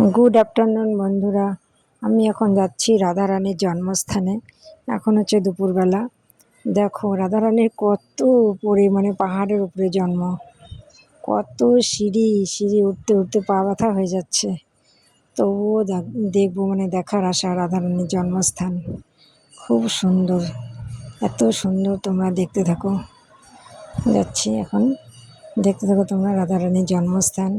Good afternoon বন্ধুরা। আমি এখন যাচ্ছি রাধারানীর জন্মস্থানে। এখন হচ্ছে দুপুরবেলা। দেখো রাধারানীর কত উপরে, মানে পাহাড়ের উপরে জন্ম। কত সিঁড়ি সিঁড়ি উঠতে উঠতে পা ব্যথা হয়ে যাচ্ছে, তবুও দেখবো, মানে দেখার আশা। রাধারানীর জন্মস্থান খুব সুন্দর, এত সুন্দর। তোমরা দেখতে থাকো, যাচ্ছি এখন, দেখতে থাকো তোমরা রাধারানীর জন্মস্থান।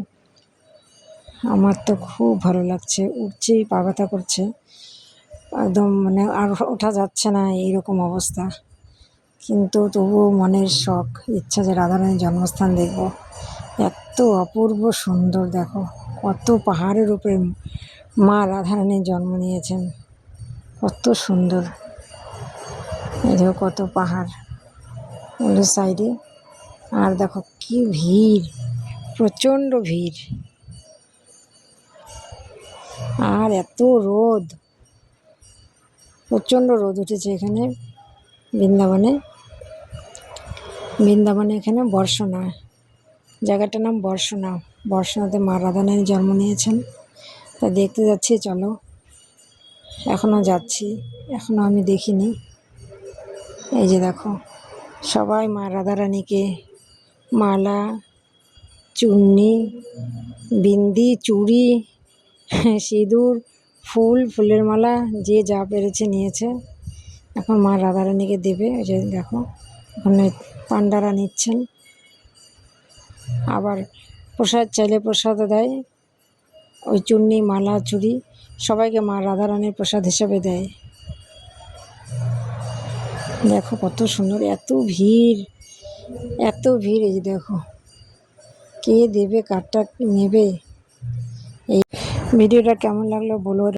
আমার তো খুব ভালো লাগছে, উঠছেই পা ব্যথা করছে একদম, মানে আর ওঠা যাচ্ছে না এইরকম অবস্থা। কিন্তু তবুও মনের শখ, ইচ্ছা যে রাধারানীর জন্মস্থান দেখব। এত অপূর্ব সুন্দর, দেখো কত পাহাড়ের উপরে মা রাধারানীর জন্ম নিয়েছেন, কত সুন্দর। এই দেখো কত পাহাড় ওদের সাইডে। আর দেখো কি ভিড়, প্রচণ্ড ভিড়। আর এত রোদ, প্রচণ্ড রোদ উঠেছে এখানে বৃন্দাবনে। এখানে বর্ষনা, জায়গাটার নাম বর্ষনা। বর্ষনাতে মা রাধারানী জন্ম নিয়েছেন, তা দেখতে যাচ্ছি। চলো, এখনও যাচ্ছি, এখনও আমি দেখিনি। এই যে দেখো, সবাই মা রাধারানীকে মালা, চুন্নি, বিন্দি, চুড়ি, সিঁদুর, ফুলের মালা যে যা পেরেছে নিয়েছে। এখন মা রাধারানীকে দেবে। ওই যে দেখো, ওখানে পান্ডারা নিচ্ছেন। আবার প্রসাদ চাইলে প্রসাদও দেয়, ওই চুন্নি, মালা, চুড়ি সবাইকে মা রাধারানীর প্রসাদ হিসেবে দেয়। দেখো কত সুন্দর, এত ভিড়, এত ভিড়। এই যে দেখো, কে দেবে কারটা নেবে। এই ভিডিওটা কেমন লাগলো বলো।